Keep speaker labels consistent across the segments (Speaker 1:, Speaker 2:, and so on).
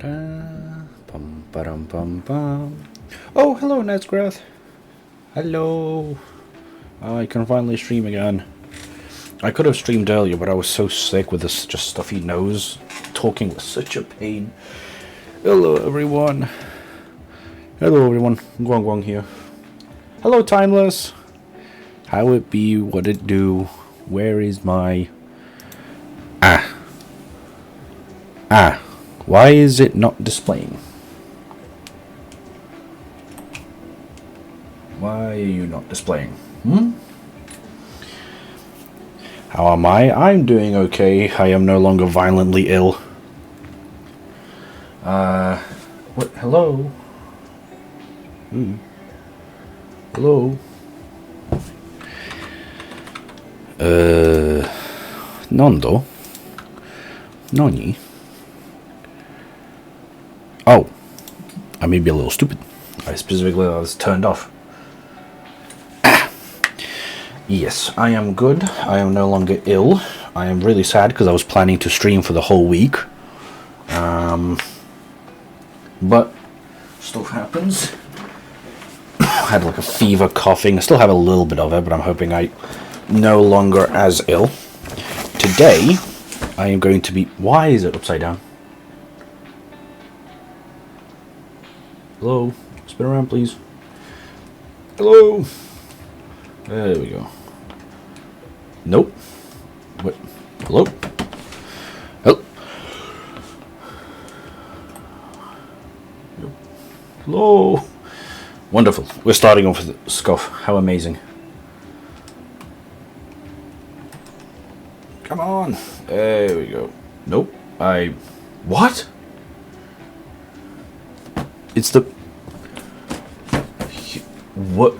Speaker 1: Ba-da, bum, ba-dum, bum, bum. Oh, hello, Nesgrath. Hello. I can finally stream again. I could have streamed earlier, but I was so sick with this just stuffy nose. Talking was such a pain. Hello, everyone. Hello, everyone. Guang Guang here. Hello, Timeless. How it be? What it do? Where is my... Why is it not displaying? Why are you not displaying? How am I? I'm doing okay. I am no longer violently ill. What? Hello? Hello? Nondo? Noni? Oh. I may be a little stupid. I specifically was turned off. Yes, I am good. I am no longer ill. I am really sad because I was planning to stream for the whole week. But stuff happens. I had like a fever, coughing. I still have a little bit of it, but I'm hoping I'm no longer as ill. Today, I am going to be... Why is it upside down? Hello? Spin around, please. Hello? There we go. Nope. What? Hello? Oh. Hello? Wonderful. We're starting off with Scuff. How amazing. Come on. There we go. Nope. What? It's the... What?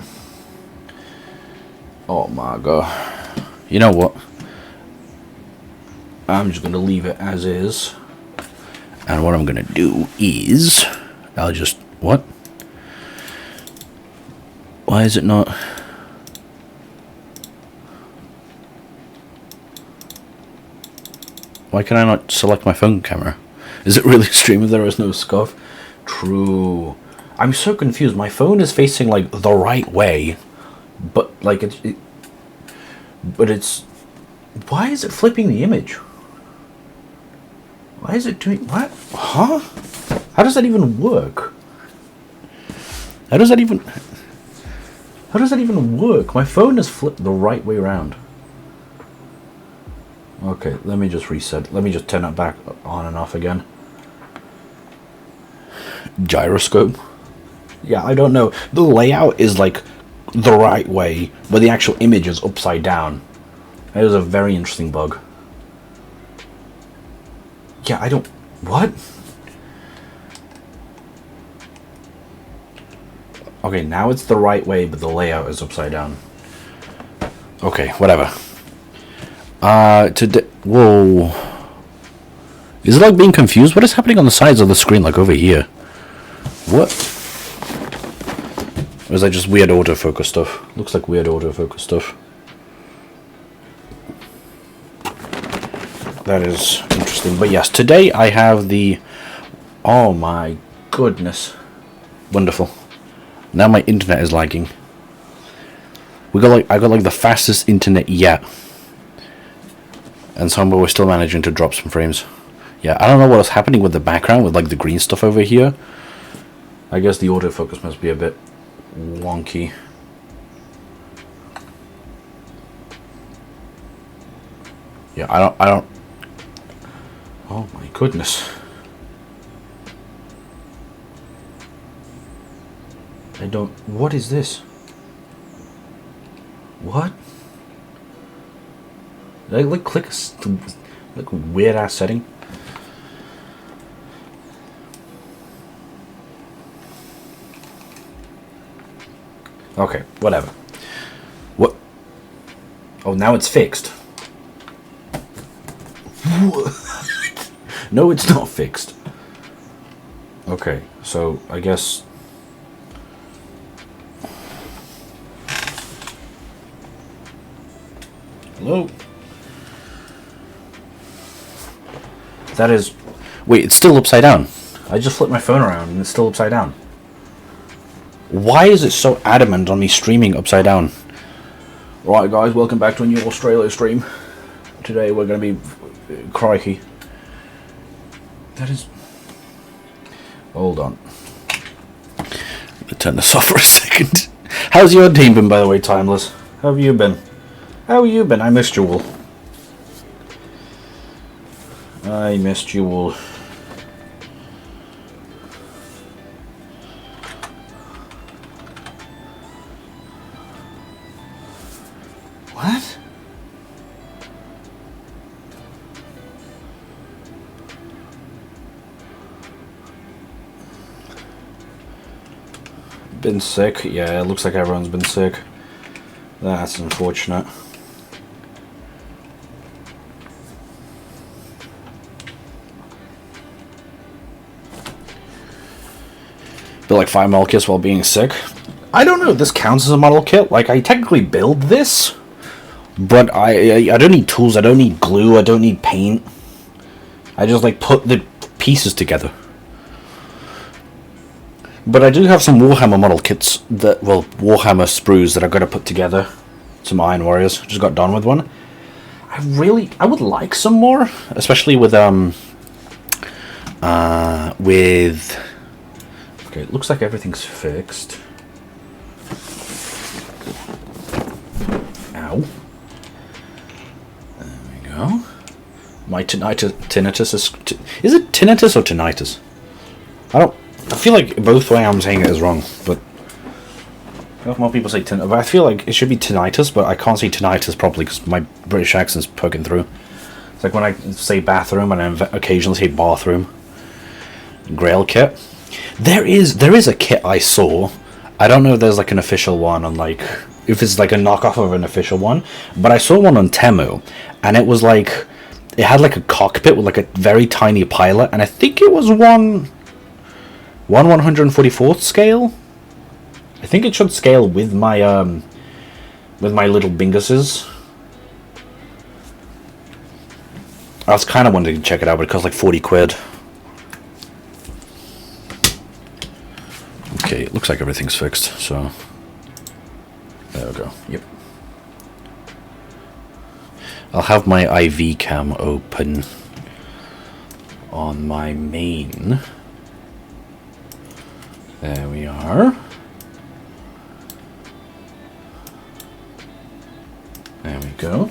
Speaker 1: Oh my god. You know what? I'm just gonna leave it as is. And what I'm gonna do is... I'll just... What? Why is it not... Why can I not select my phone camera? Is it really stream if there is no scuff? True. I'm so confused. My phone is facing like the right way, but like but it's... Why is it flipping the image? Why is it doing... What? Huh? How does that even work? How does that even work? My phone is flipped the right way around. Okay, let me just reset. Let me just turn it back on and off again. Gyroscope? Yeah, I don't know. The layout is like the right way, but the actual image is upside down. That is a very interesting bug. Yeah, I don't... What? Okay, now it's the right way, but the layout is upside down. Okay, whatever. Today... Whoa. Is it like being confused? What is happening on the sides of the screen, like over here? What? Or is that just weird autofocus stuff? Looks like weird autofocus stuff. That is interesting. But yes, today I have the... Oh my goodness. Wonderful. Now my internet is lagging. I got like the fastest internet yet. And somehow we're still managing to drop some frames. Yeah, I don't know what's happening with the background, with like the green stuff over here. I guess the autofocus must be a bit wonky. Yeah, I don't... Oh my goodness. I don't... What is this? What? Did I like click like weird ass setting? Okay, whatever. What? Oh, now it's fixed. No, it's not fixed. Okay, so I guess... Hello? That is... Wait, it's still upside down. I just flipped my phone around and it's still upside down. Why is it so adamant on me streaming upside down? Right guys, welcome back to a new Australia stream. Today we're going to be... crikey. That is... Hold on. Let me turn this off for a second. How's your team been, by the way, Timeless? How have you been? How have you been? I missed you all. I missed you all. What? Been sick? Yeah, it looks like everyone's been sick. That's unfortunate. Build like 5 model kits while being sick. I don't know if this counts as a model kit. Like, I technically build this, but I don't need tools, I don't need glue, I don't need paint. I just like put the pieces together. But I do have some Warhammer model kits that, well, Warhammer sprues that I've got to put together. Some Iron Warriors. Just got done with one. I would like some more, especially with okay, it looks like everything's fixed. Ow. There we go. My tinnitus is it tinnitus or tinnitus? I feel like both way I'm saying it is wrong, but more people say tinnitus. But I feel like it should be tinnitus, but I can't say tinnitus properly because my British accent's poking through. It's like when I say bathroom and I occasionally say bathroom. Grail kit. There is a kit I saw. I don't know if there's like an official one on like if it's like a knockoff of an official one, but I saw one on Temu, and it was like it had like a cockpit with like a very tiny pilot, and I think it was 1/144th scale. I think it should scale with my little binguses. I was kind of wanting to check it out, but it cost like 40 quid. Okay, it looks like everything's fixed, so there we go. Yep. I'll have my IV cam open on my main. There we are. There we go.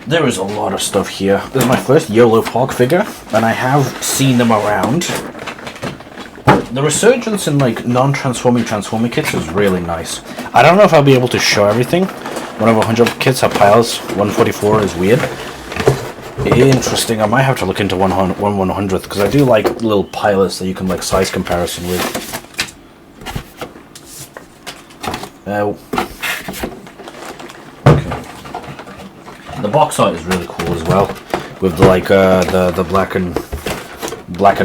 Speaker 1: There is a lot of stuff here. This is my first Yolopark figure, and I have seen them around. The resurgence in like non-transforming transforming kits is really nice. I don't know if I'll be able to show everything. One of 100 kits have piles. 144 is weird. Interesting. I might have to look into 1/100th because I do like little pilots that you can like size comparison with. Okay. The box art is really cool as well, with the, like the black and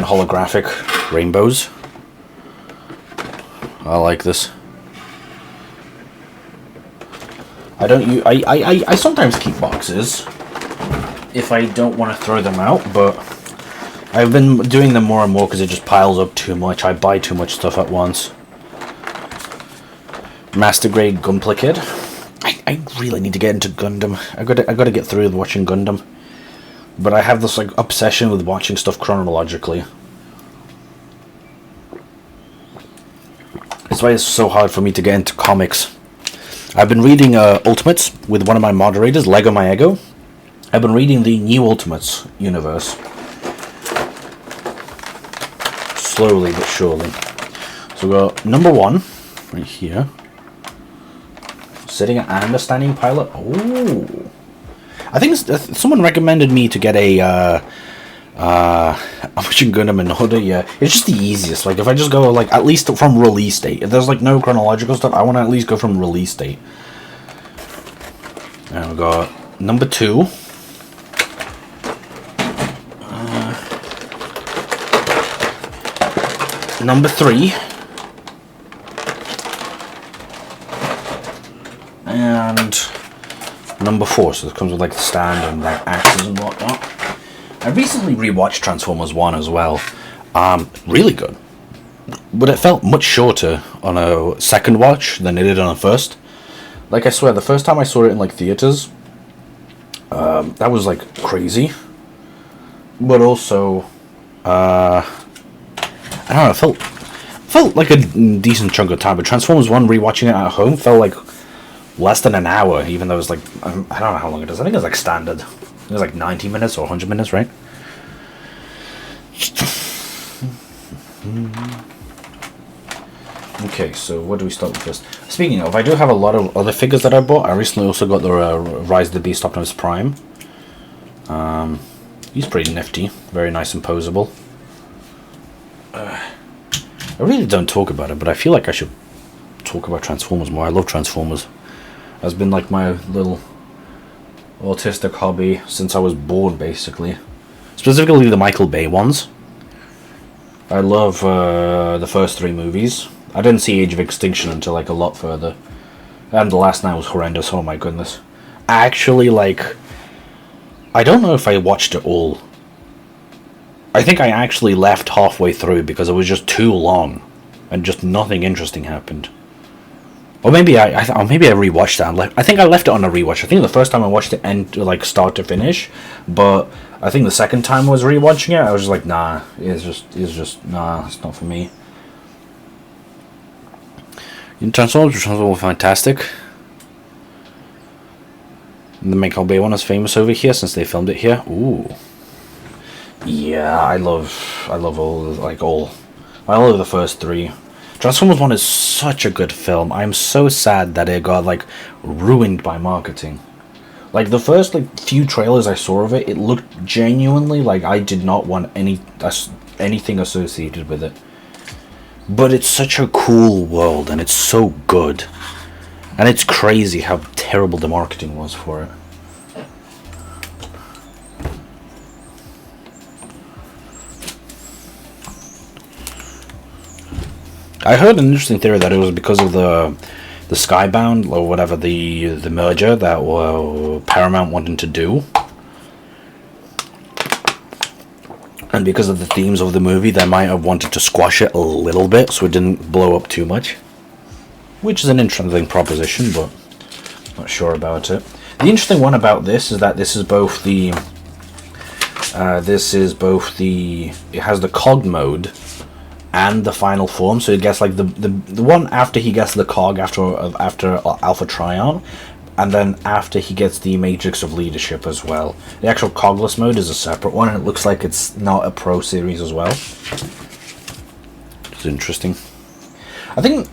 Speaker 1: holographic rainbows. I like this. I sometimes keep boxes if I don't want to throw them out, but I've been doing them more and more because it just piles up too much. I buy too much stuff at once. Master grade Gunpla Kid. I really need to get into Gundam. I gotta get through watching Gundam, but I have this like obsession with watching stuff chronologically. That's why it's so hard for me to get into comics. I've been reading Ultimates with one of my moderators, Lego My Ego. I've been reading the New Ultimates universe. Slowly but surely. So we got number 1, right here. Sitting and a standing pilot. Oh, I think someone recommended me to get a Machine Gundam in order. Yeah, it's just the easiest. Like if I just go like at least from release date. If there's like no chronological stuff, I want to at least go from release date. And we got number 2. Number 3. And number 4, so it comes with like the stand and like axes and whatnot. I recently rewatched Transformers 1 as well, Really good. But it felt much shorter on a second watch than it did on a first. Like, I swear, the first time I saw it in, like, theaters, that was, like, crazy. But also, I don't know, it felt like a decent chunk of time. But Transformers 1, rewatching it at home, felt like less than an hour, even though it was, like, I don't know how long it is. I think it's, like, standard. It was, like, 90 minutes or 100 minutes, right? Okay, so what do we start with first? Speaking of, I do have a lot of other figures that I bought. I recently also got the Rise of the Beast Optimus Prime. He's pretty nifty. Very nice and posable. I really don't talk about it, but I feel like I should talk about Transformers more. I love Transformers. It's been like my little autistic hobby since I was born, basically. Specifically the Michael Bay ones. I love the first 3 movies. I didn't see Age of Extinction until, like, a lot further. And the last night was horrendous, oh my goodness. Actually, like, I don't know if I watched it all. I think I actually left halfway through because it was just too long. And just nothing interesting happened. Or maybe I rewatched that. I think I left it on a rewatch. I think the first time I watched it like start to finish, but I think the second time I was rewatching it, I was just like, nah, it's just nah, it's not for me. Transformers were fantastic. The Michael Bay one is famous over here since they filmed it here. Ooh, yeah, I love all of the first 3. Transformers 1 is such a good film. I'm so sad that it got, like, ruined by marketing. Like, the first, like, few trailers I saw of it, it looked genuinely like I did not want anything associated with it. But it's such a cool world, and it's so good. And it's crazy how terrible the marketing was for it. I heard an interesting theory that it was because of the Skybound, or whatever, the merger that Paramount wanted to do. And because of the themes of the movie, they might have wanted to squash it a little bit so it didn't blow up too much. Which is an interesting proposition, but not sure about it. The interesting one about this is that this is both the... it has the COG mode and the final form, so it gets like the one after he gets the COG after Alpha Trion, and then after he gets the Matrix of Leadership as well. The actual cogless mode is a separate one, and it looks like it's not a Pro Series as well. It's interesting. I think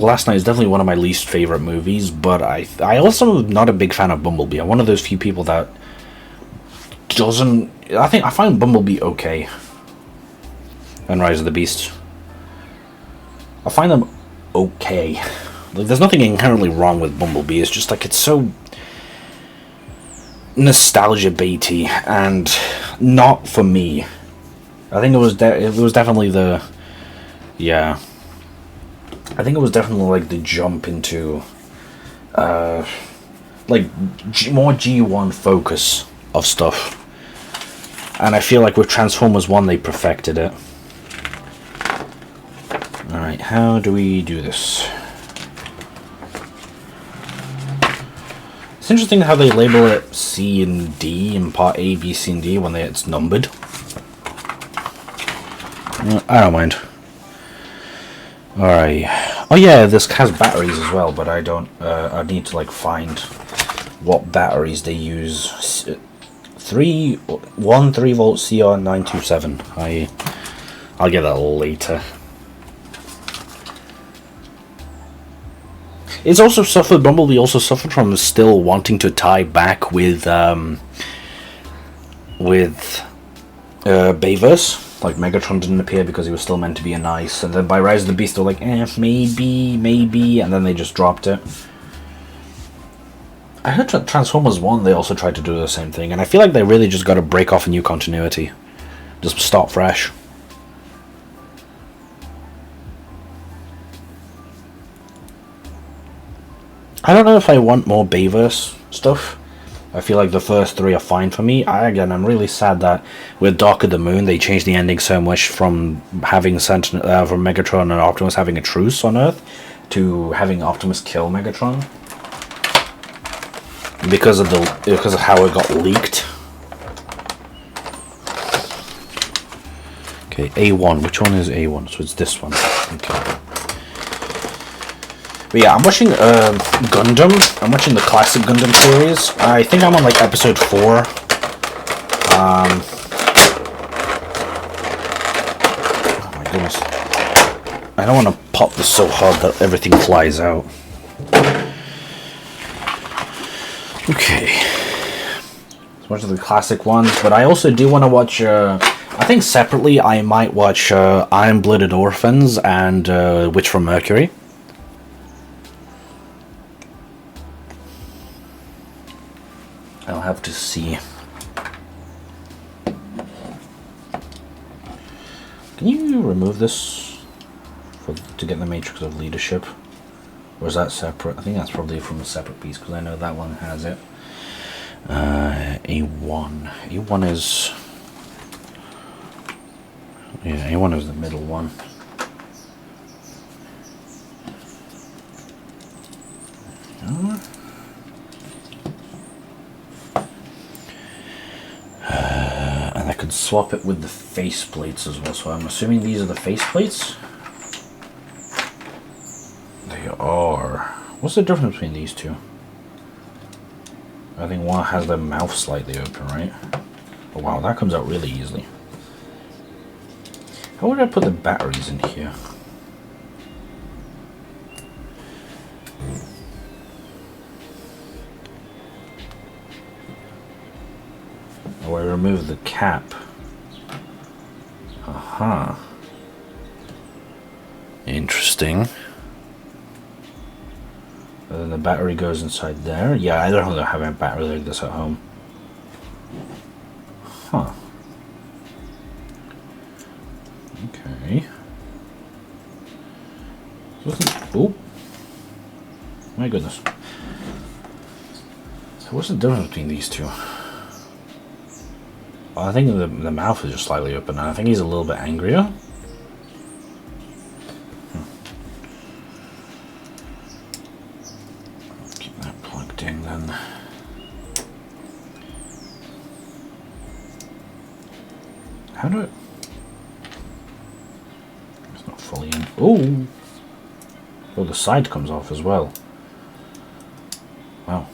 Speaker 1: Last Night is definitely one of my least favorite movies, but I also am not a big fan of Bumblebee. I'm one of those few people that doesn't... I find Bumblebee okay. And Rise of the Beast. I find them okay. Like, there's nothing inherently wrong with Bumblebee. It's just like it's so nostalgia baity and not for me. I think it was definitely the I think it was definitely like the jump into like more G1 focus of stuff. And I feel like with Transformers 1 they perfected it. Alright, how do we do this? It's interesting how they label it C and D in part A, B, C, and D when it's numbered. I don't mind. Alright. Oh yeah, this has batteries as well, but I don't... I need to like find what batteries they use. 3 volt CR927. I'll get that later. It's also suffered. Bumblebee also suffered from still wanting to tie back with Bayverse. Like Megatron didn't appear because he was still meant to be a nice, and then by Rise of the Beast they're like, maybe, and then they just dropped it. I heard Transformers 1 they also tried to do the same thing, and I feel like they really just got to break off a new continuity. Just start fresh. I don't know if I want more Bayverse stuff. I feel like the first three are fine for me. I'm really sad that with Dark of the Moon they changed the ending so much from having from Megatron and Optimus having a truce on Earth to having Optimus kill Megatron because of how it got leaked. Okay, A1. Which one is A1? So it's this one. Okay. But yeah, I'm watching Gundam. I'm watching the classic Gundam series. I think I'm on like episode 4. Oh my goodness. I don't want to pop this so hard that everything flies out. Okay. So watch the classic ones, but I also do want to watch, I think separately I might watch Iron-Blooded Orphans and Witch from Mercury. I'll have to see. Can you remove this to get the Matrix of Leadership? Or is that separate? I think that's probably from a separate piece because I know that one has it. A1. A1 is... Yeah, A1 is the middle one. And I could swap it with the face plates as well, so I'm assuming these are the face plates? They are. What's the difference between these two? I think one has the mouth slightly open, right? Oh wow, that comes out really easily. How would I put the batteries in here? Oh, I remove the cap. Aha. Interesting. And then the battery goes inside there. Yeah, I don't have a battery like this at home. Huh. Okay. Oh. My goodness. So what's the difference between these two? Well, I think the mouth is just slightly open, and I think he's a little bit angrier. Keep that plugged in then. How do it... It's not fully in. Oh! Oh, the side comes off as well. Wow.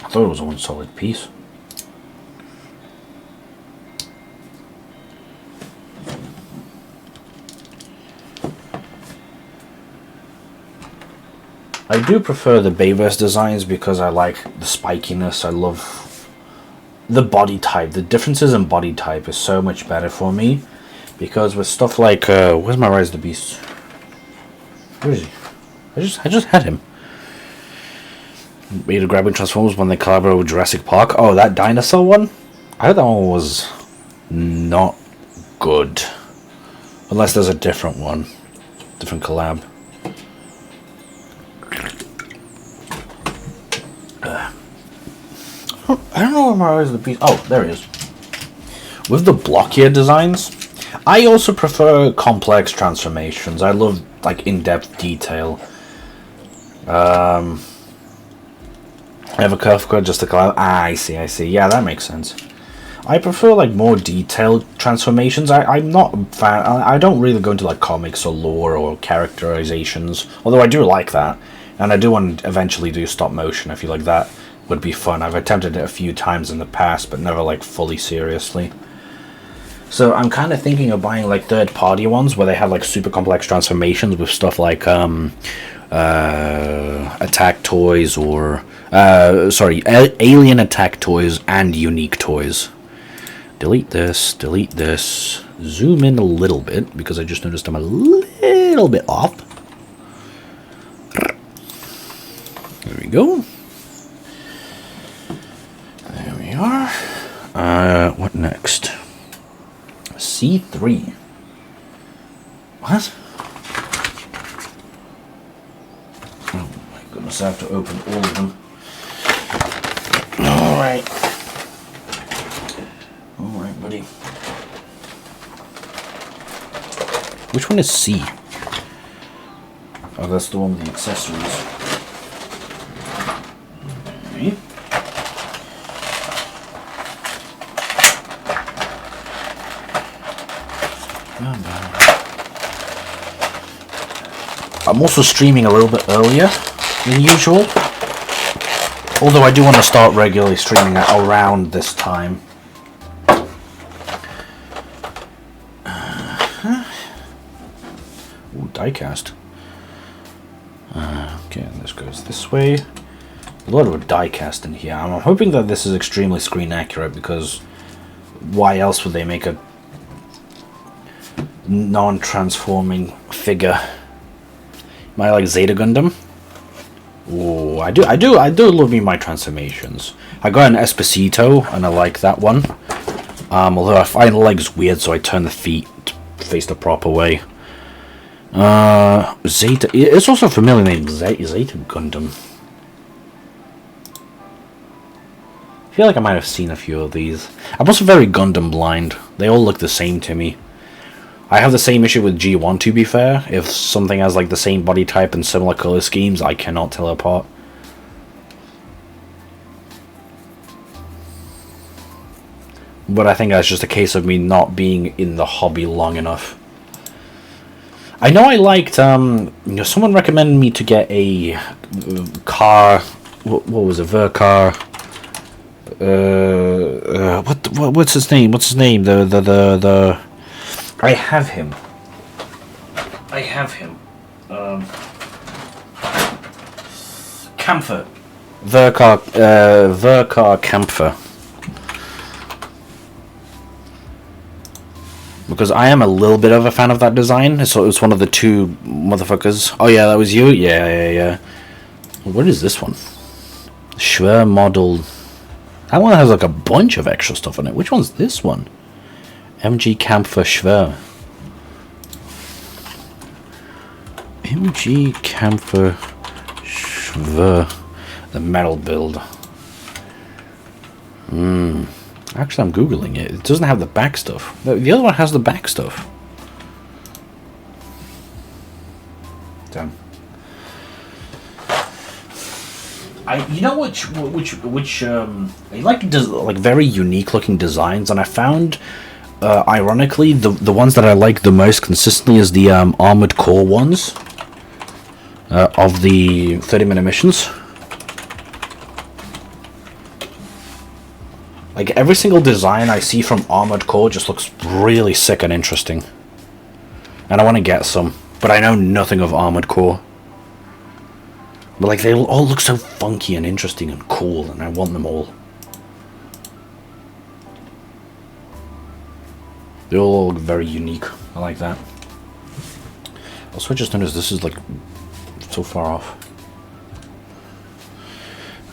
Speaker 1: I thought it was one solid piece. I do prefer the Bayverse designs because I like the spikiness. I love the body type. The differences in body type is so much better for me. Because with stuff like... where's my Rise of the Beast? Where is he? I just had him. Beta grabbing Transformers when they collaborate with Jurassic Park. Oh, that dinosaur one? I heard that one was not good. Unless there's a different one. Different collab. I don't know where my Rise of the Beast... Oh, there he is. With the blockier designs, I also prefer complex transformations. I love like in-depth detail. I have a curve code just to collab. Ah, I see. Yeah, that makes sense. I prefer like more detailed transformations. I'm not a fan. I don't really go into like comics or lore or characterizations. Although I do like that, and I do want to eventually do stop motion. I feel like that would be fun. I've attempted it a few times in the past, but never like fully seriously. So I'm kind of thinking of buying like third-party ones where they have like super complex transformations with stuff like attack toys or alien attack toys and unique toys. Delete this, zoom in a little bit because I just noticed I'm a little bit off. There we go. There we are. What next? C3. What? Oh my goodness, I have to open all of them. Alright. Alright, buddy. Which one is C? Oh, that's the one with the accessories. Okay. I'm also streaming a little bit earlier than usual. Although I do want to start regularly streaming at around this time. Ooh, diecast. Okay, this goes this way. A lot of diecast in here. I'm hoping that this is extremely screen accurate, because why else would they make a non-transforming figure? Am I like Zeta Gundam? Oh, I do love me my transformations. I got an Esposito and I like that one. Although I find the legs weird, so I turn the feet to face the proper way. Zeta. It's also a familiar name, Zeta Gundam. I feel like I might have seen a few of these. I'm also very Gundam blind. They all look the same to me. I have the same issue with G1, to be fair. If something has like the same body type and similar color schemes, I cannot tell apart. But I think that's just a case of me not being in the hobby long enough. I know I liked, someone recommended me to get a car, what was it, Vercar, what's his name, I have him. Camphor. Vercar Camphor. Because I am a little bit of a fan of that design, so it was one of the two motherfuckers. Oh yeah, that was you? Yeah. What is this one? Schwer model. That one has like a bunch of extra stuff on it. Which one's this one? MG Camphor Schwer. MG Camphor Schwer. The metal build. Actually, I'm googling it. It doesn't have the back stuff. The other one has the back stuff. Damn. You know which I like very unique looking designs, and I found ironically the ones that I like the most consistently is the Armored Core ones of the 30-minute missions. Like, every single design I see from Armored Core just looks really sick and interesting. And I want to get some, but I know nothing of Armored Core. But, like, they all look so funky and interesting and cool, and I want them all. They all look very unique. I like that. Also, I just noticed this is, like, so far off.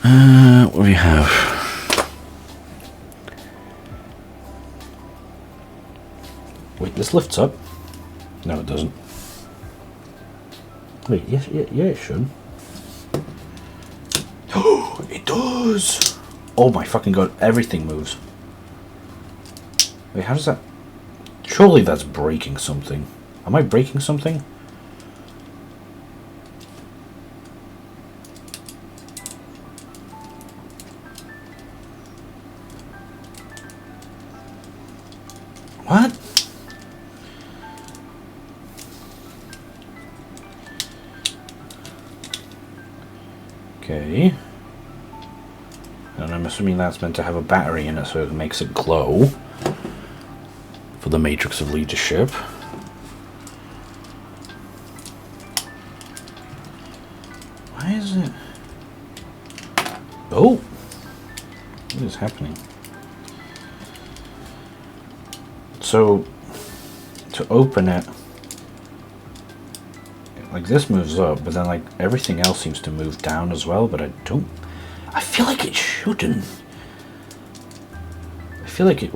Speaker 1: What do we have? Wait, this lifts up? No, it doesn't. Wait, yes, yeah, it should. Oh, it does! Oh my fucking god, everything moves. Wait, how does that... Surely that's breaking something. Am I breaking something? What? Okay. And I'm assuming that's meant to have a battery in it so it makes it glow. For the Matrix of Leadership. Why is it... Oh! What is happening? So, to open it, like this moves up, but then like everything else seems to move down as well, but I feel like it shouldn't. I feel like it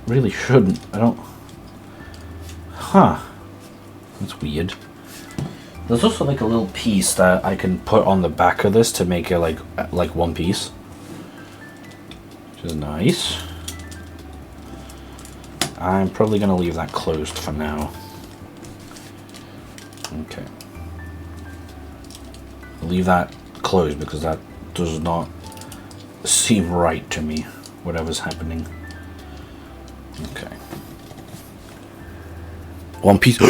Speaker 1: really shouldn't. I don't... Huh. That's weird. There's also like a little piece that I can put on the back of this to make it like one piece. which is nice. I'm probably going to leave that closed for now. Okay. Leave that closed because that does not seem right to me, whatever's happening. Okay. One Piece.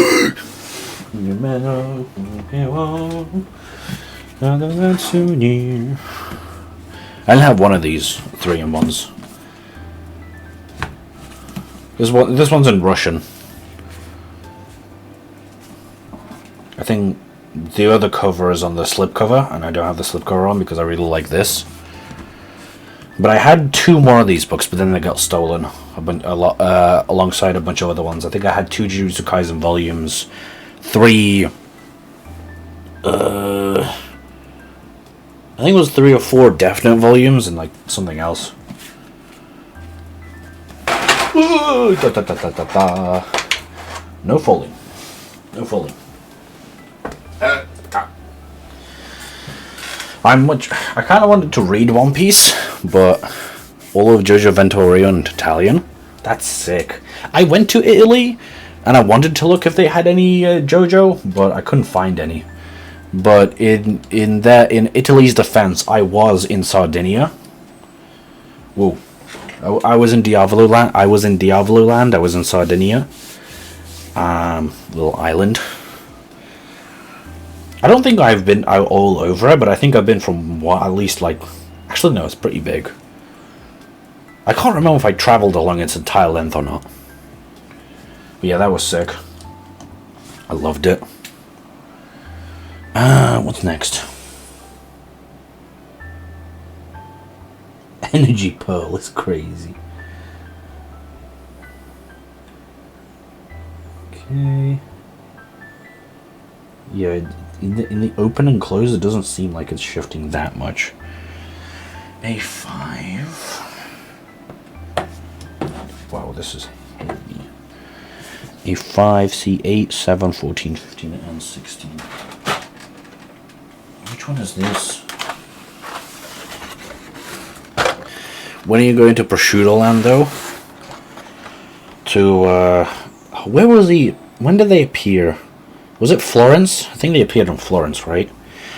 Speaker 1: I'll have one of these 3-in-1s. This one's in Russian. I think the other cover is on the slipcover, and I don't have the slipcover on because I really like this. But I had 2 more of these books, but then they got stolen alongside a bunch of other ones. I think I had 2 Jujutsu Kaisen volumes, 3. I think it was 3 or 4 definite volumes, and like something else. Ooh, da, da, da, da, da, da. No falling. No falling. I kind of wanted to read One Piece, but all of Jojo Vento Orion Italian. That's sick. I went to Italy, and I wanted to look if they had any JoJo, but I couldn't find any. But in Italy's defense, I was in Sardinia. Whoa. I was in Diavolo Land. I was in Sardinia. Little island. I don't think I've been all over it, but I think I've been from at least like... Actually, no, it's pretty big. I can't remember if I travelled along its entire length or not. But yeah, that was sick. I loved it. What's next? Energy Pearl is crazy. Okay. Yeah, in the open and close, it doesn't seem like it's shifting that much. A5. Wow, this is heavy. A5, C8, 7, 14, 15, and 16. Which one is this? When are you going to Prosciutto Land, though? To, where was he? When did they appear? Was it Florence? I think they appeared in Florence, right?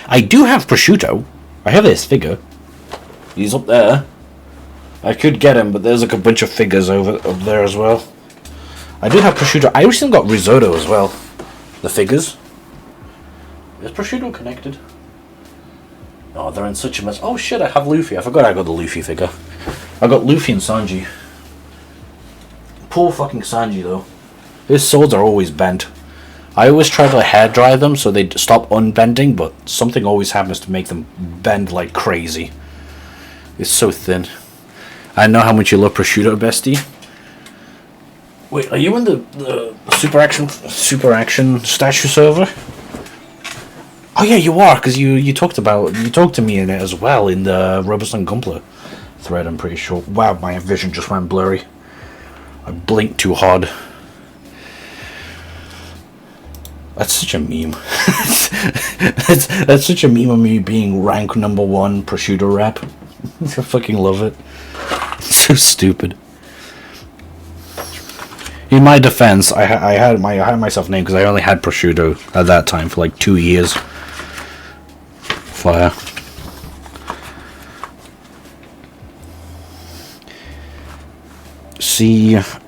Speaker 1: I do have Prosciutto. I have this figure. He's up there. I could get him, but there's like a bunch of figures up there as well. I do have Prosciutto. I recently got Risotto as well. The figures. Is Prosciutto connected? Oh, they're in such a mess. Oh shit, I have Luffy. I forgot I got the Luffy figure. I got Luffy and Sanji. Poor fucking Sanji, though. His swords are always bent. I always try to hair dry them so they stop unbending, but something always happens to make them bend like crazy. It's so thin. I know how much you love Prosciutto, bestie. Wait, are you in the Super Action statue server? Oh yeah, you are, because you talked to me in it as well in the Robust and Gumpler thread. I'm pretty sure. Wow, my vision just went blurry. I blinked too hard. That's such a meme. that's such a meme of me being rank #1 Prosciutto rap. I fucking love it. It's so stupid. In my defense, I had myself named because I only had Prosciutto at that time for like 2 years. Fire.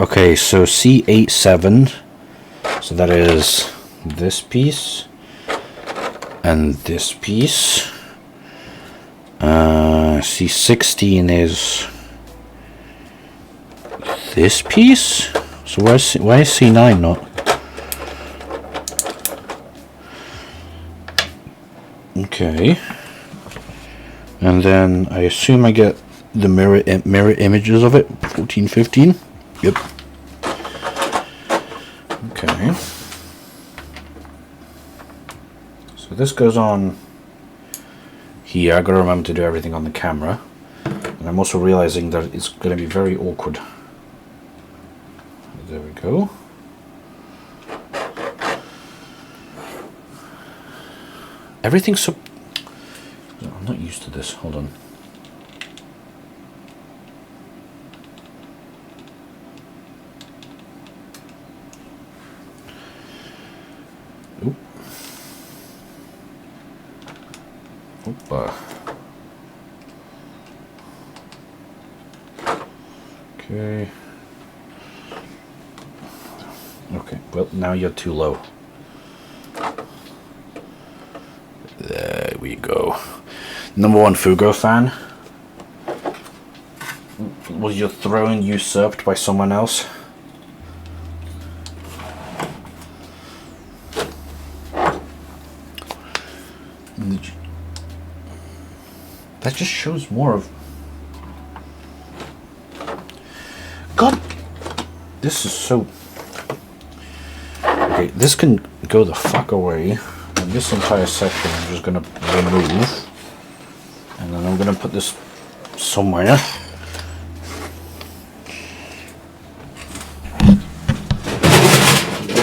Speaker 1: Okay, so C87. So that is this piece and this piece. C16 is this piece. So why is C9 not? Okay. And then I assume I get the mirror images of it. 14, 15. Yep. Okay. So this goes on here. I gotta remember to do everything on the camera. And I'm also realizing that it's gonna be very awkward. There we go. Everything's so... I'm not used to this. Hold on. far. Okay. Okay, well, now you're too low. There we go. Number one Fugo fan. Was your throne usurped by someone else? That just shows more of... God! This is so... Okay, this can go the fuck away. And this entire section I'm just gonna remove. And then I'm gonna put this somewhere.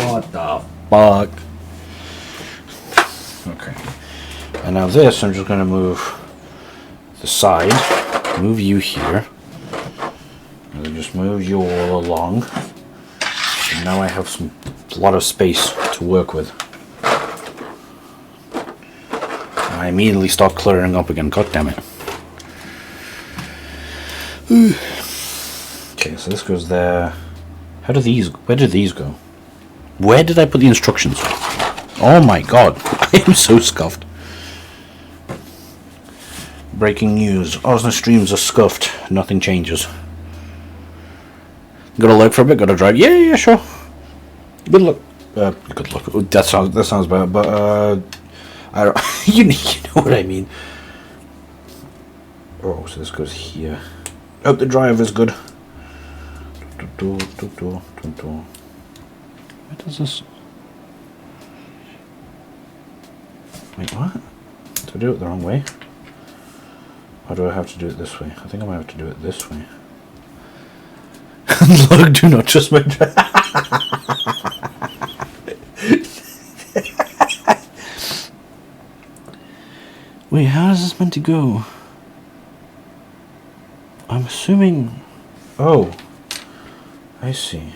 Speaker 1: What the fuck? Okay. And now this, I'm just gonna move the side, move you here, and then just move you all along. And now I have a lot of space to work with. And I immediately start clearing up again. God damn it. Okay, so this goes there. How do these? Where do these go? Where did I put the instructions? Oh my god, I am so scuffed. Breaking news. Osner streams are scuffed. Nothing changes. Gotta look for a bit, gotta drive. Yeah, sure. Good luck. Good luck. That sounds bad, but I don't you know what I mean. Oh, so this goes here. Hope the drive is good. Where does this... Wait, what? Did I do it the wrong way? Or do I have to do it this way? I think I might have to do it this way. Look, do not trust my drive. Wait, how is this meant to go? I'm assuming... Oh. I see.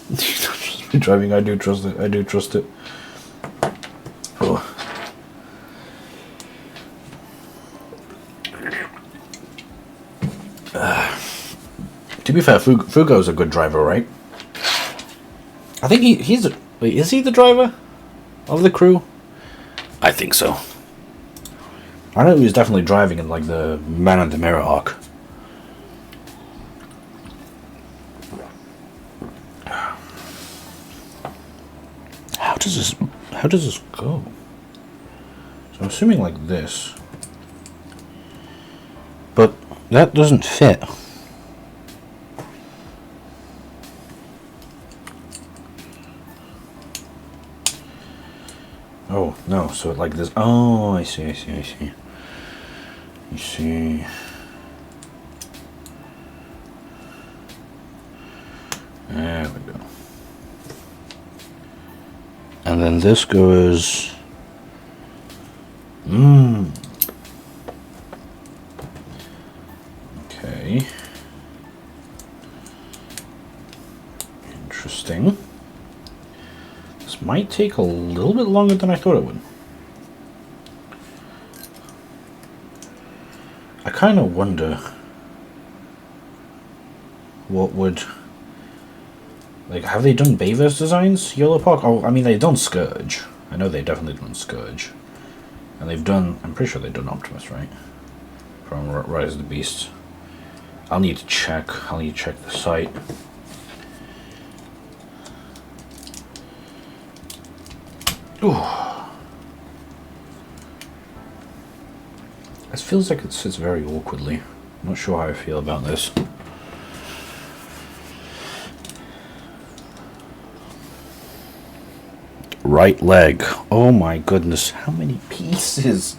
Speaker 1: You don't trust me driving, I do trust it. I do trust it. Oh. To be fair, Fugo's a good driver, right? I think he's... Wait, is he the driver of the crew? I think so. I know he was definitely driving in, like, the Man in the Mirror arc. How does this go? So I'm assuming like this. But that doesn't fit. Oh, no, so like this. Oh, I see. You see. There we go. And then this goes... Okay. Interesting. This might take a little bit longer than I thought it would. I kind of wonder what would... Like, have they done Bayverse designs? Yolopark? Oh, I mean, they've done Scourge. I know they've definitely done Scourge. And they've done... I'm pretty sure they've done Optimus, right? From Rise of the Beasts. I'll need to check. I'll need to check the site. Ooh. This feels like it sits very awkwardly. I'm not sure how I feel about this. Right leg. Oh my goodness. How many pieces?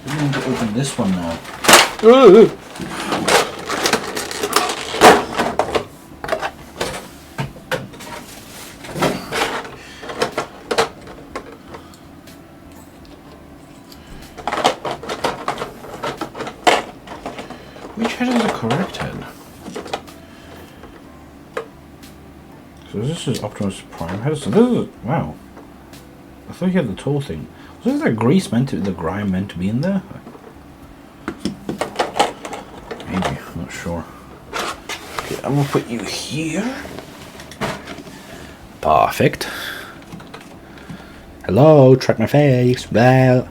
Speaker 1: I'm going to open this one now. Which head is the correct head? So this is Optimus Prime head. So this is... Wow. I thought you had the toe thing. Was that grease meant to, the grime meant to be in there? Maybe, I'm not sure. Okay, I'm gonna put you here. Perfect. Hello, track my face. Well,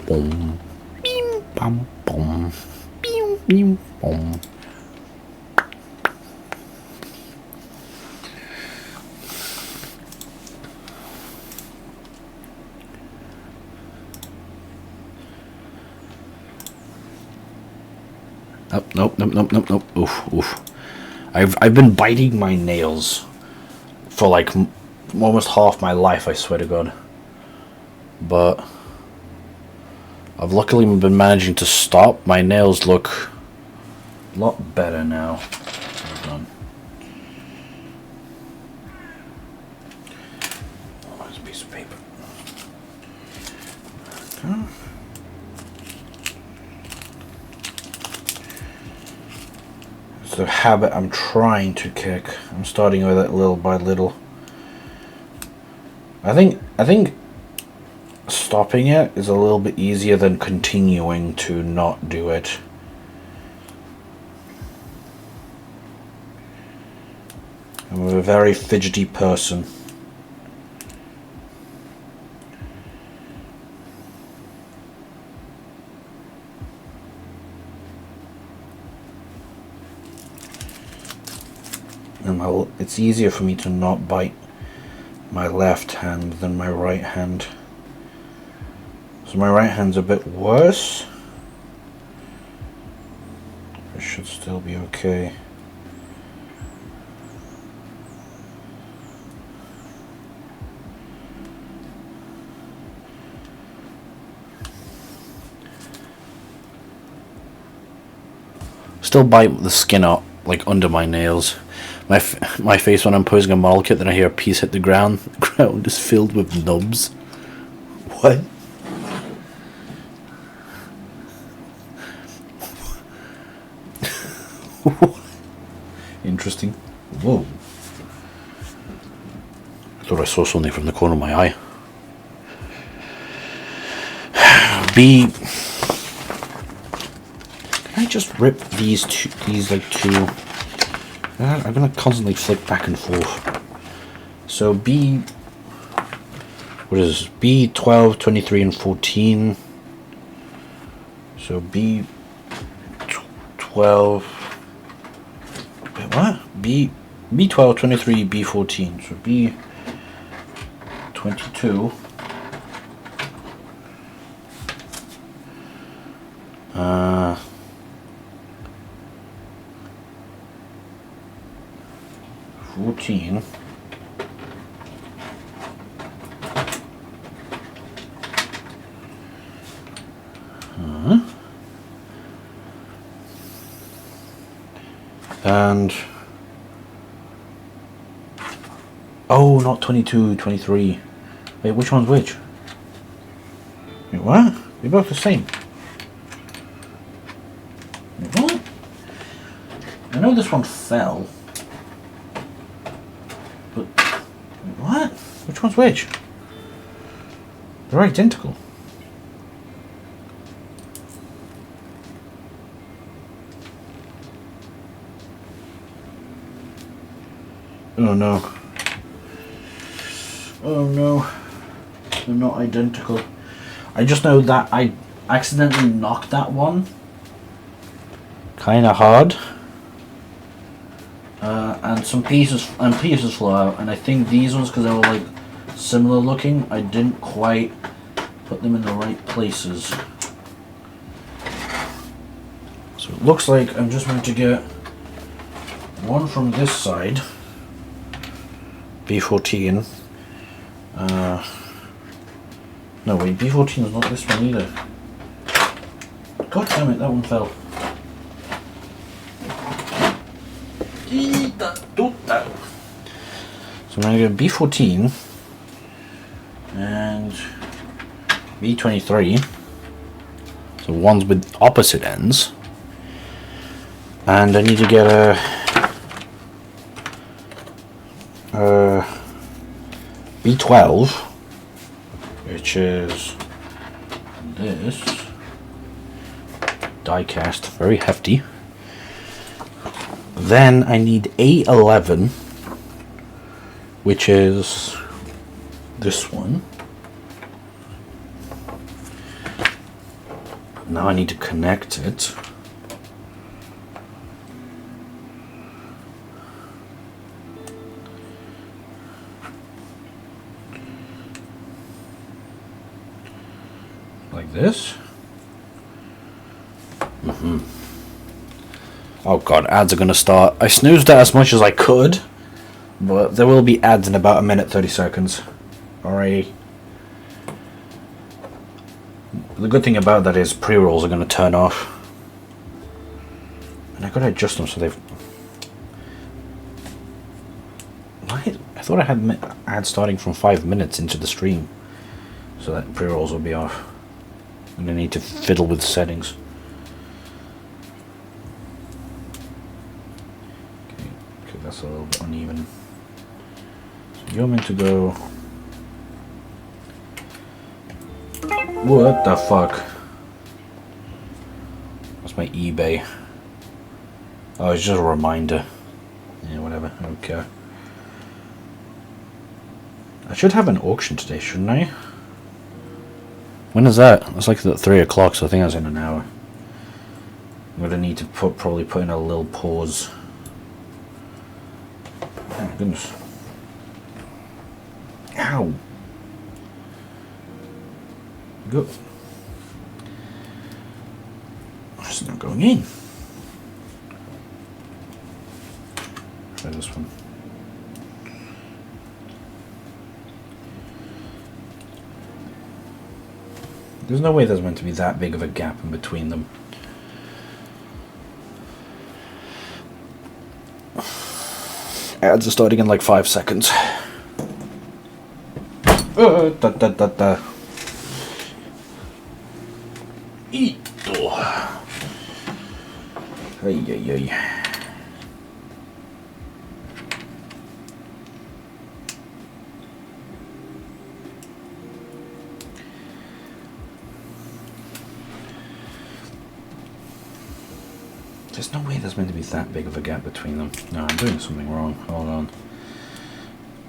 Speaker 1: boom, bing, bum, boom, bing, bing, boom. Nope. Oof. I've been biting my nails for like almost half my life, I swear to God. But I've luckily been managing to stop. My nails look a lot better now. Hold on. Oh, there's a piece of paper. Okay. It's a habit I'm trying to kick. I'm starting with it little by little. I think stopping it is a little bit easier than continuing to not do it. I'm a very fidgety person. And it's easier for me to not bite my left hand than my right hand. So my right hand's a bit worse. It should still be okay. Still bite the skin up, like under my nails. My face when I'm posing a model kit, then I hear a piece hit the ground. The ground is filled with nubs. What? Interesting. Whoa. I thought I saw something from the corner of my eye. Can I just rip these two? I'm gonna constantly flick back and forth. So what is this? B12, 23, and 14. So B12. Wait, what? B12, 23, B14. So B22. 14. And oh, not 22, 23. Wait, which one's which? Wait, what? They're both the same. Wait, what? I know this one fell. But wait, what? Which one's which? They're identical. Oh no. Oh no. They're not identical. I just know that I accidentally knocked that one kinda hard. And some pieces flew out, and I think these ones, because they were like similar looking, I didn't quite put them in the right places. So it looks like I'm just going to get one from this side, B14. No wait, B14 is not this one either. God damn it, that one fell. So I'm going to go B14 and B23. So ones with opposite ends. And I need to get a B12, which is this die cast, very hefty. Then I need A11, which is this one. Now I need to connect it. Like this. Oh god, ads are gonna start. I snoozed it as much as I could, but there will be ads in about 1 minute 30 seconds. Alright. The good thing about that is pre-rolls are gonna turn off. And I gotta adjust them so they've... Why? I thought I had ads starting from 5 minutes into the stream, so that pre-rolls will be off. And I need to fiddle with settings. Okay, that's a little bit uneven. So you're meant to go... What the fuck? That's my eBay. Oh, it's just a reminder. Yeah, whatever. Okay. I should have an auction today, shouldn't I? When is that? It's like at 3 o'clock, so I think that's in an hour. I'm gonna need to probably put in a little pause. Oh my goodness. Ow! Go. It's not going in. Try this one. There's no way there's meant to be that big of a gap in between them. Ads are starting in like 5 seconds. Da da da da. Ito. Ay ay ay. There's no way there's meant to be that big of a gap between them. No, I'm doing something wrong. Hold on.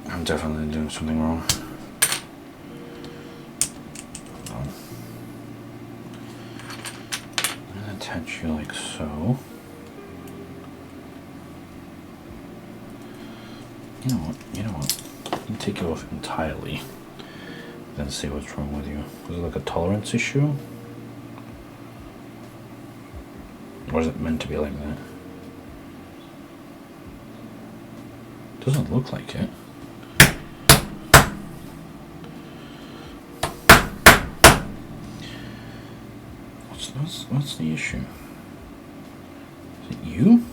Speaker 1: I'm definitely doing something wrong. Hold on. I'm gonna attach you like so. You know what? You know what? Let me take you off entirely. Then see what's wrong with you. Was it like a tolerance issue? Or is it meant to be like that? Doesn't look like it. What's the issue? Is it you?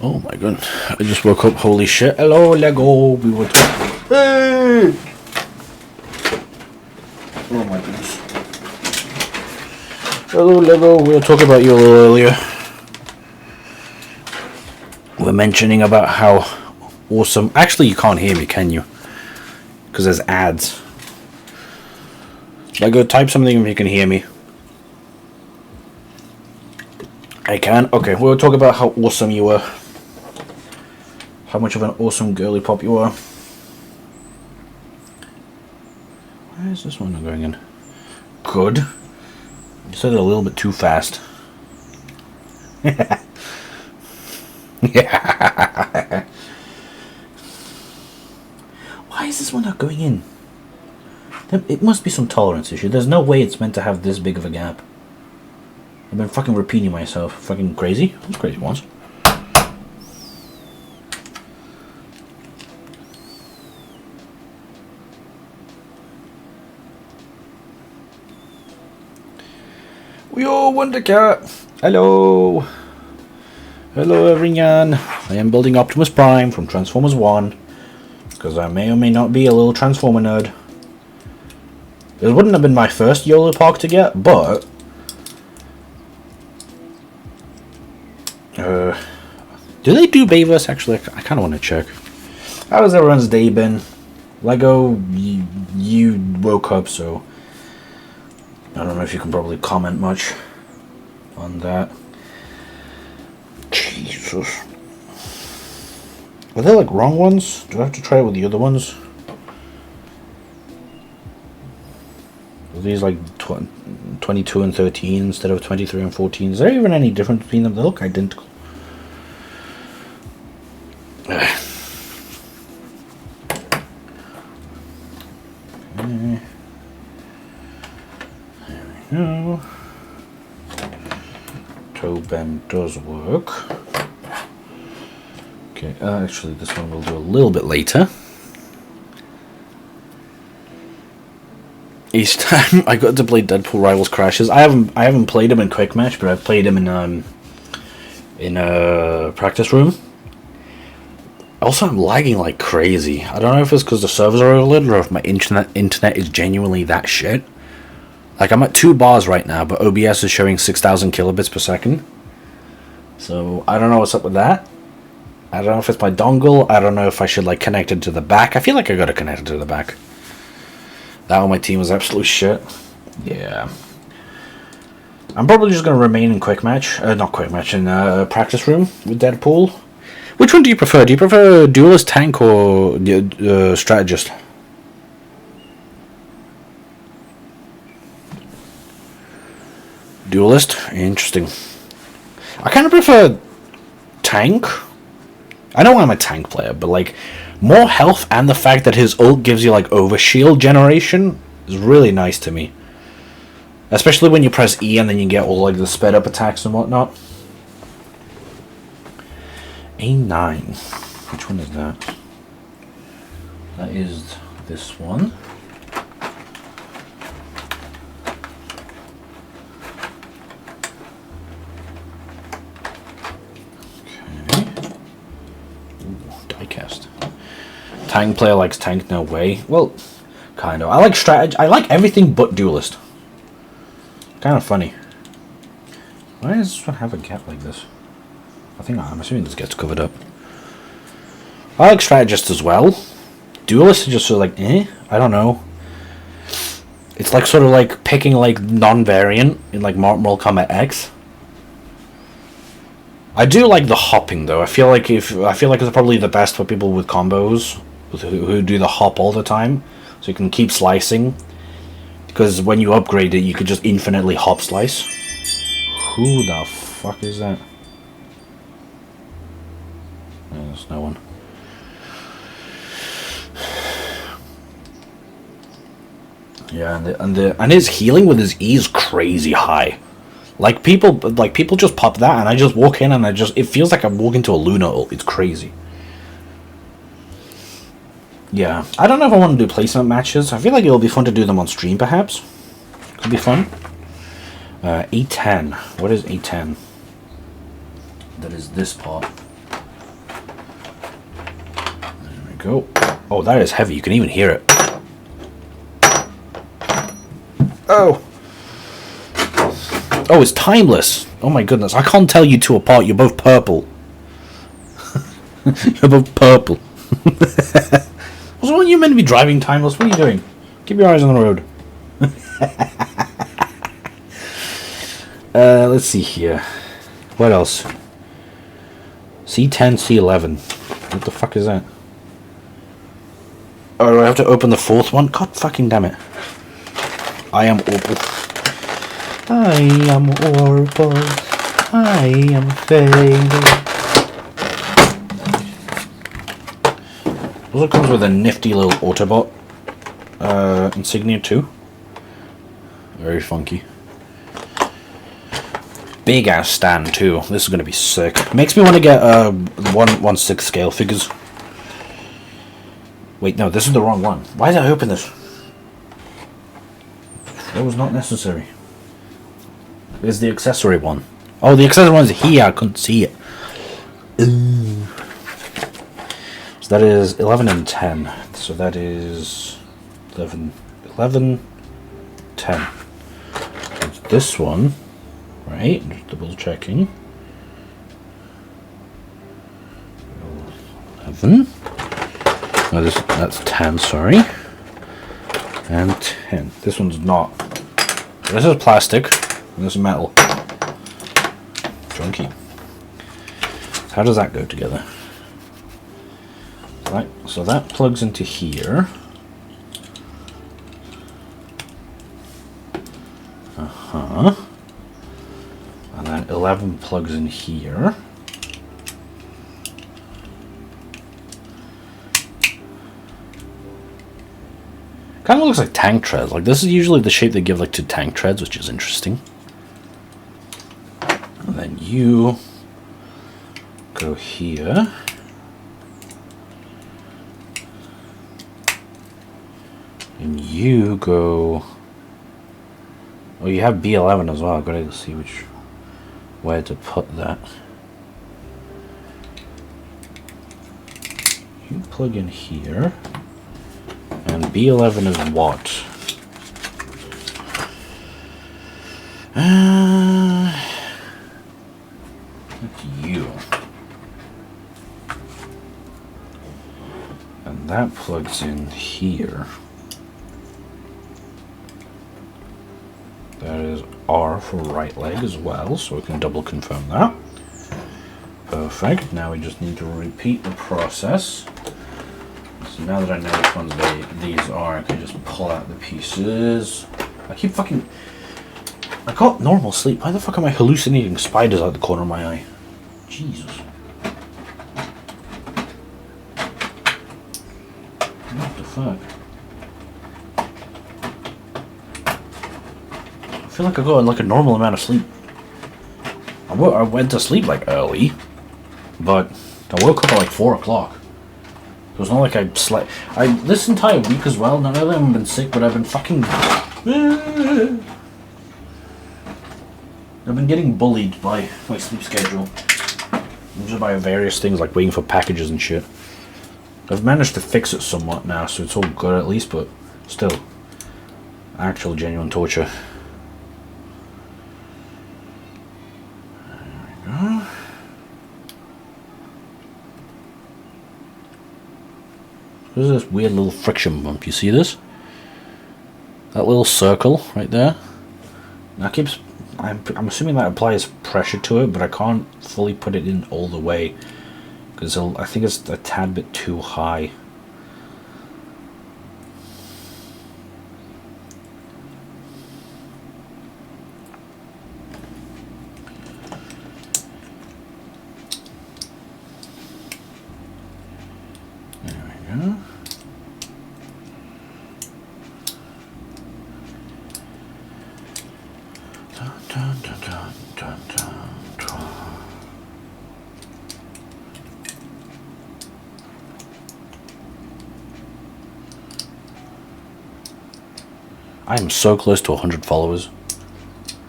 Speaker 1: Oh my god, I just woke up, holy shit. Hello, Lego, we were hey! Oh my goodness. Hello, Lego, we were talking about you a little earlier. We're mentioning about how awesome... Actually, you can't hear me, can you? Because there's ads. Lego, type something if you can hear me. I can? Okay, we were talking about how awesome you were. How much of an awesome girly pop you are. Why is this one not going in? Good. You said it a little bit too fast. Yeah. Why is this one not going in? It must be some tolerance issue. There's no way it's meant to have this big of a gap. I've been fucking repeating myself. Fucking crazy? That's crazy once. Yo, Wondercat! Hello! Hello, everyone! I am building Optimus Prime from Transformers 1. Because I may or may not be a little Transformer nerd. It wouldn't have been my first Yolopark to get, but do they do Bayverse actually? I kind of want to check. How has everyone's day been? Lego, you woke up, so I don't know if you can probably comment much on that. Jesus. Are they like wrong ones? Do I have to try it with the other ones? Are these like 22 and 13 instead of 23 and 14? Is there even any difference between them? They look identical. Okay. There we go. Toe bend does work. Okay, actually this one we'll do a little bit later. Each time I got to play Deadpool Rivals Crashes, I haven't played him in Quick Match, but I've played him in a practice room. Also, I'm lagging like crazy. I don't know if it's because the servers are overloaded or if my internet is genuinely that shit. Like, I'm at 2 bars right now, but OBS is showing 6,000 kilobits per second. So, I don't know what's up with that. I don't know if it's my dongle. I don't know if I should, like, connect it to the back. I feel like I got to connect it to the back. That one, my team was absolute shit. Yeah. I'm probably just going to remain in Quick Match. Not Quick Match, in practice room with Deadpool. Which one do you prefer? Do you prefer Duelist, Tank, or Strategist? Duelist? Interesting. I kind of prefer Tank. I know I'm a tank player, but like more health and the fact that his ult gives you like overshield generation is really nice to me. Especially when you press E and then you get all like the sped up attacks and whatnot. A9. Which one is that? That is this one. Diecast. Tank player likes tank, no way. Well, kind of. I like strategy. I like everything but duelist. Kind of funny. Why does this one have a gap like this? I'm assuming this gets covered up. I like strategist as well. Duelist is just sort of like, I don't know. It's like sort of like picking like non-variant in like Mortal Kombat X. I do like the hopping though. I feel like it's probably the best for people with combos who do the hop all the time, so you can keep slicing. Because when you upgrade it, you could just infinitely hop slice. Who the fuck is that? There's no one. Yeah, and his healing with his E is crazy high. Like people just pop that, and I just walk in, and it feels like I'm walking to a Luna ult. It's crazy. Yeah, I don't know if I want to do placement matches. I feel like it'll be fun to do them on stream, perhaps. Could be fun. A10. What is A10? That is this part. There we go. Oh, that is heavy. You can even hear it. Oh! Oh, it's timeless. Oh my goodness. I can't tell you two apart. You're both purple. You're both purple. Wasn't you meant to be driving timeless? What are you doing? Keep your eyes on the road. Let's see here. What else? C10, C11. What the fuck is that? Oh, do I have to open the fourth one? God fucking damn it. I am awful. I am horrible. I am failing. Also comes with a nifty little Autobot insignia too. Very funky. Big ass stand too. This is gonna be sick. Makes me want to get 1/6 scale figures. Wait, no, this is the wrong one. Why did I open this? That was not necessary. Where's the accessory one? Oh, the accessory one's here. I couldn't see it. Ooh. So that is 11 and 10. So that is 11. 10. It's this one, right? Just double checking. 11. No, that's 10, sorry. And 10. This one's not. This is plastic, and this is metal. Junky. How does that go together? Right, so that plugs into here. And then 11 plugs in here. Kind of looks like tank treads. Like, this is usually the shape they give like to tank treads, which is interesting. And then you go here. And you go... Oh, you have B11 as well. I've got to see where to put that. You plug in here. And B11 is what? That's you. And that plugs in here. That is R for right leg as well, so we can double confirm that. Perfect. Now we just need to repeat the process. So now that I know which ones these are, I can just pull out the pieces. I got normal sleep. Why the fuck am I hallucinating spiders out the corner of my eye? Jesus. What the fuck? I feel like I got like a normal amount of sleep. I went to sleep like early, but I woke up at like 4 o'clock. It was not like I slept. This entire week as well, not only have I been sick, but I've been fucking... I've been getting bullied by my sleep schedule. Just by various things like waiting for packages and shit. I've managed to fix it somewhat now, so it's all good at least, but still. Actual genuine torture. There's this weird little friction bump. You see this? That little circle right there. That keeps. I'm assuming that applies pressure to it, but I can't fully put it in all the way because I think it's a tad bit too high. There we go. Dun, dun, dun, dun, dun, dun. I am so close to 100 followers.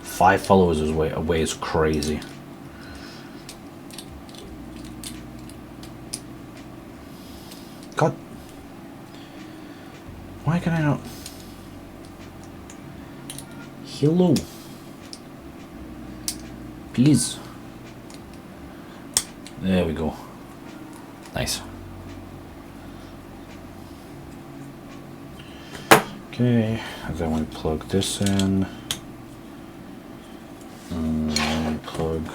Speaker 1: 5 followers away is crazy. God. Why can I not? Hello. Please. There we go. Nice. Okay, and then we plug this in. And plug.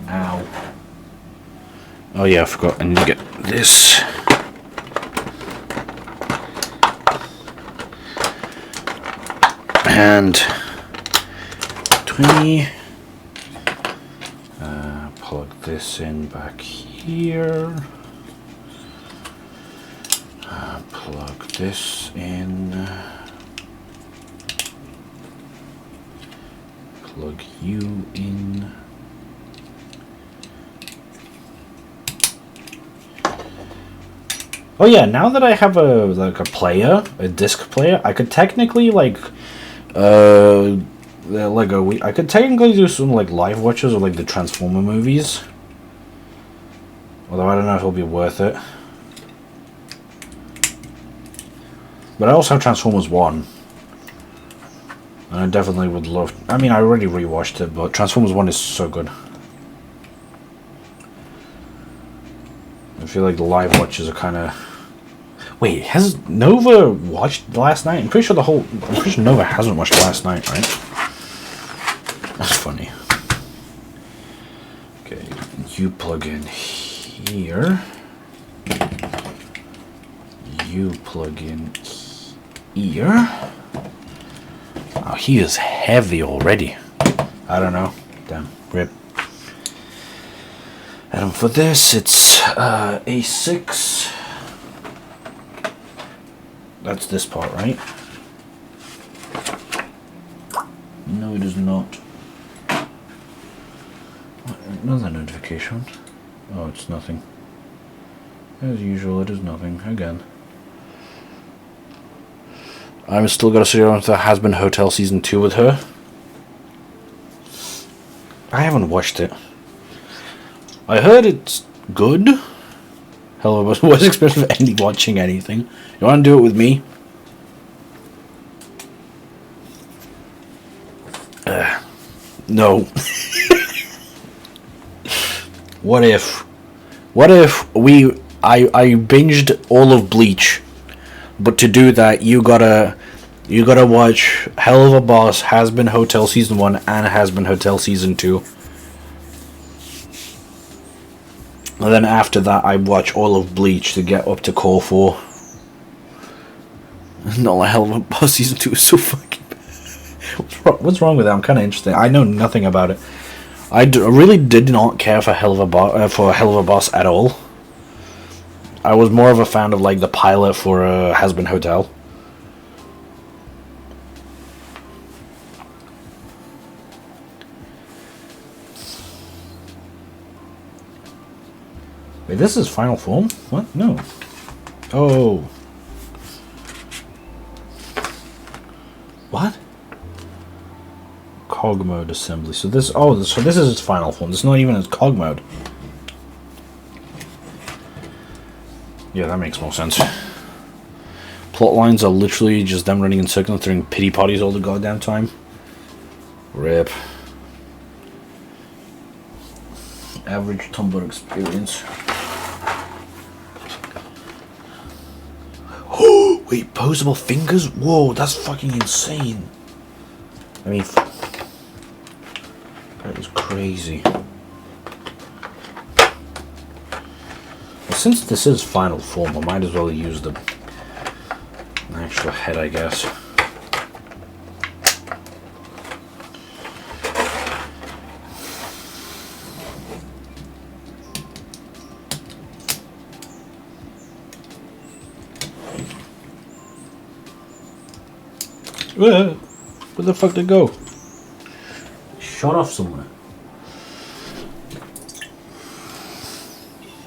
Speaker 1: Ow. Oh yeah, I forgot. I need to get this. And 20. Plug this in back here. Plug this in. Plug you in. Oh yeah, now that I have a disc player, I could technically I could technically do some like live watches of like the Transformer movies. Although I don't know if it'll be worth it. But I also have Transformers 1. I definitely would love... I mean, I already rewatched it, but Transformers 1 is so good. I feel like the live watches are kind of... Wait, has Nova watched Last Night? I'm pretty sure Nova hasn't watched Last Night, right? That's funny. Okay, you plug in here. You plug in here. Oh, he is heavy already. I don't know. Damn, rip. And for this, it's A6. That's this part, right? No, it is not. Another notification. Oh, it's nothing. As usual, it is nothing. Again. I'm still got to sit on the Has Been Hotel Season 2 with her. I haven't watched it. I heard it's good. Hell of a worst experience of any watching anything. You want to do it with me? No. What if I binged all of Bleach, but to do that you gotta watch Hell of a Boss, Has Been Hotel Season 1 and Has Been Hotel Season 2. And then after that I watch all of Bleach to get up to Core 4. Not like Hell of a Boss Season 2 is so fucking bad. What's wrong with that? I'm kind of interested. I know nothing about it. I really did not care for Hell of a Boss at all. I was more of a fan of like the pilot for Has Been Hotel. Wait, this is final form? What? No. Oh. What? Cog mode assembly. So this is its final form. This is not even its cog mode. Yeah, that makes more sense. Plot lines are literally just them running in circles throwing pity parties all the goddamn time. Rip. Average Tumblr experience. Oh, wait, posable fingers? Whoa, that's fucking insane. I mean, that is crazy. Well, since this is final form, I might as well use the actual head, I guess. Where the fuck did it go? Shot off somewhere.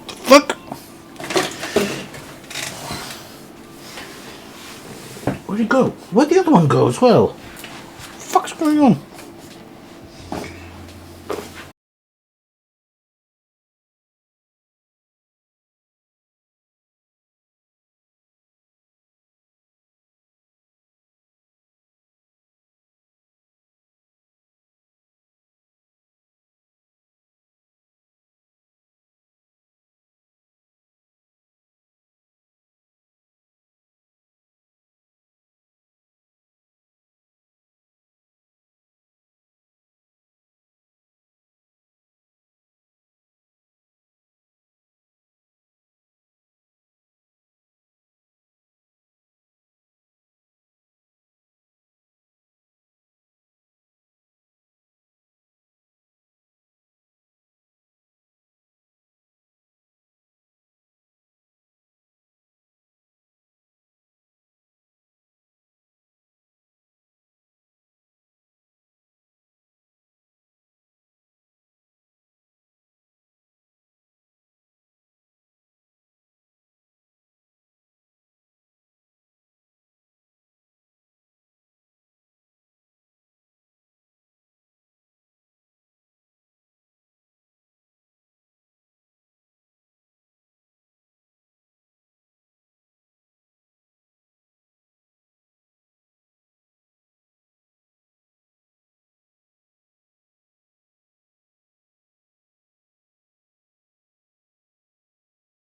Speaker 1: The fuck? Where'd it go? Where'd the other one go as well? What the fuck's going on?